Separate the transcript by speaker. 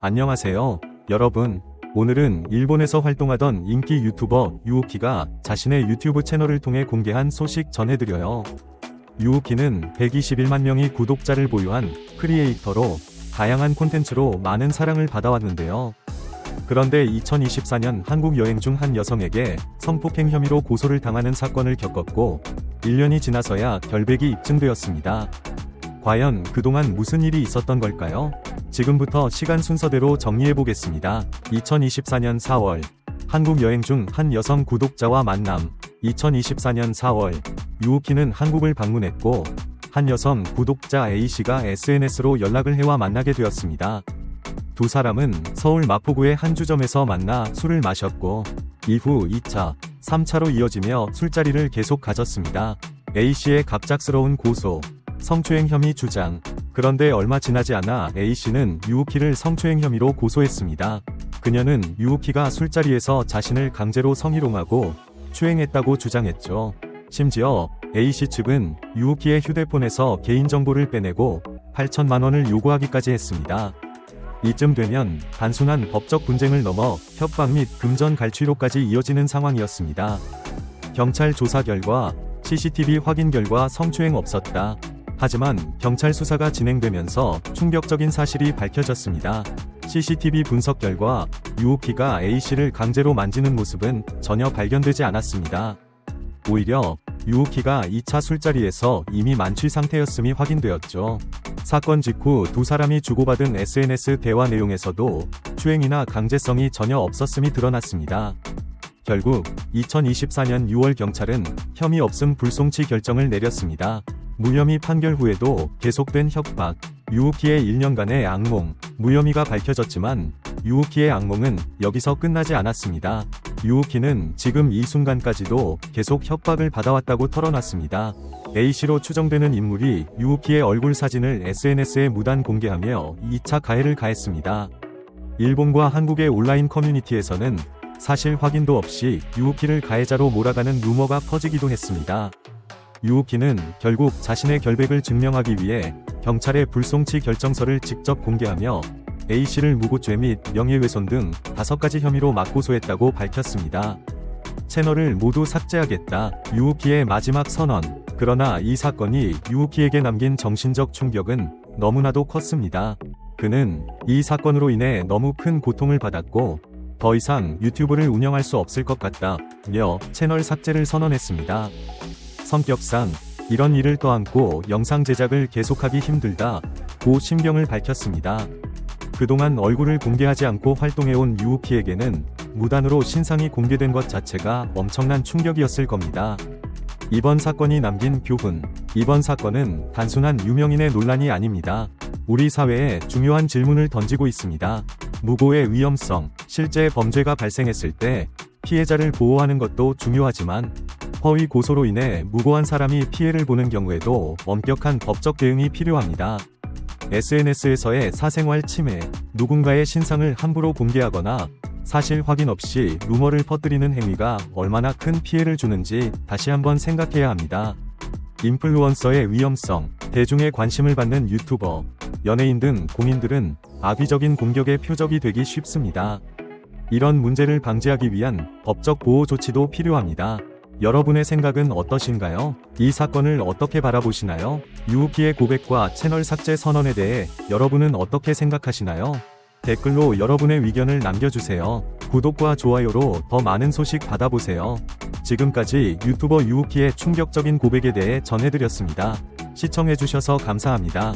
Speaker 1: 안녕하세요, 여러분. 오늘은 일본에서 활동하던 인기 유튜버 유우키가 자신의 유튜브 채널을 통해 공개한 소식 전해드려요. 유우키는 121만 명의 구독자를 보유한 크리에이터로 다양한 콘텐츠로 많은 사랑을 받아왔는데요. 그런데 2024년 한국 여행 중 한 여성에게 성폭행 혐의로 고소를 당하는 사건을 겪었고 1년이 지나서야 결백이 입증되었습니다. 과연 그동안 무슨 일이 있었던 걸까요? 지금부터 시간 순서대로 정리해보겠습니다. 2024년 4월 한국 여행 중 한 여성 구독자와 만남. 2024년 4월 유우키는 한국을 방문했고 한 여성 구독자 A씨가 SNS로 연락을 해와 만나게 되었습니다. 두 사람은 서울 마포구의 한 주점에서 만나 술을 마셨고 이후 2차, 3차로 이어지며 술자리를 계속 가졌습니다. A씨의 갑작스러운 고소, 성추행 혐의 주장. 그런데 얼마 지나지 않아 A씨는 유우키를 성추행 혐의로 고소했습니다. 그녀는 유우키가 술자리에서 자신을 강제로 성희롱하고 추행했다고 주장했죠. 심지어 A씨 측은 유우키의 휴대폰에서 개인정보를 빼내고 8천만 원을 요구하기까지 했습니다. 이쯤 되면 단순한 법적 분쟁을 넘어 협박 및 금전 갈취로까지 이어지는 상황이었습니다. 경찰 조사 결과 CCTV 확인 결과 성추행 없었다. 하지만 경찰 수사가 진행되면서 충격적인 사실이 밝혀졌습니다. CCTV 분석 결과 유우키가 A씨를 강제로 만지는 모습은 전혀 발견되지 않았습니다. 오히려 유우키가 2차 술자리에서 이미 만취 상태였음이 확인되었죠. 사건 직후 두 사람이 주고받은 SNS 대화 내용에서도 추행이나 강제성이 전혀 없었음이 드러났습니다. 결국 2024년 6월 경찰은 혐의 없음 불송치 결정을 내렸습니다. 무혐의 판결 후에도 계속된 협박, 유우키의 1년간의 악몽, 무혐의가 밝혀졌지만 유우키의 악몽은 여기서 끝나지 않았습니다. 유우키는 지금 이 순간까지도 계속 협박을 받아왔다고 털어놨습니다. A씨로 추정되는 인물이 유우키의 얼굴 사진을 SNS에 무단 공개하며 2차 가해를 가했습니다. 일본과 한국의 온라인 커뮤니티에서는 사실 확인도 없이 유우키를 가해자로 몰아가는 루머가 퍼지기도 했습니다. 유우키는 결국 자신의 결백을 증명하기 위해 경찰에 불송치 결정서를 직접 공개하며 A씨를 무고죄 및 명예훼손 등 5가지 혐의로 맞고소했다고 밝혔습니다. 채널을 모두 삭제하겠다. 유우키의 마지막 선언. 그러나 이 사건이 유우키에게 남긴 정신적 충격은 너무나도 컸습니다. 그는 이 사건으로 인해 너무 큰 고통을 받았고 더 이상 유튜브를 운영할 수 없을 것 같다며 채널 삭제를 선언했습니다. 성격상 이런 일을 떠안고 영상 제작을 계속하기 힘들다고 심경을 밝혔습니다. 그동안 얼굴을 공개하지 않고 활동해온 유우키에게는 무단으로 신상이 공개된 것 자체가 엄청난 충격이었을 겁니다. 이번 사건이 남긴 교훈. 이번 사건은 단순한 유명인의 논란이 아닙니다. 우리 사회에 중요한 질문을 던지고 있습니다. 무고의 위험성. 실제 범죄가 발생했을 때 피해자를 보호하는 것도 중요하지만 허위 고소로 인해 무고한 사람이 피해를 보는 경우에도 엄격한 법적 대응이 필요합니다. SNS에서의 사생활 침해, 누군가의 신상을 함부로 공개하거나 사실 확인 없이 루머를 퍼뜨리는 행위가 얼마나 큰 피해를 주는지 다시 한번 생각해야 합니다. 인플루언서의 위험성, 대중의 관심을 받는 유튜버, 연예인 등 공인들은 악의적인 공격의 표적이 되기 쉽습니다. 이런 문제를 방지하기 위한 법적 보호 조치도 필요합니다. 여러분의 생각은 어떠신가요? 이 사건을 어떻게 바라보시나요? 유우키의 고백과 채널 삭제 선언에 대해 여러분은 어떻게 생각하시나요? 댓글로 여러분의 의견을 남겨주세요. 구독과 좋아요로 더 많은 소식 받아보세요. 지금까지 유튜버 유우키의 충격적인 고백에 대해 전해드렸습니다. 시청해주셔서 감사합니다.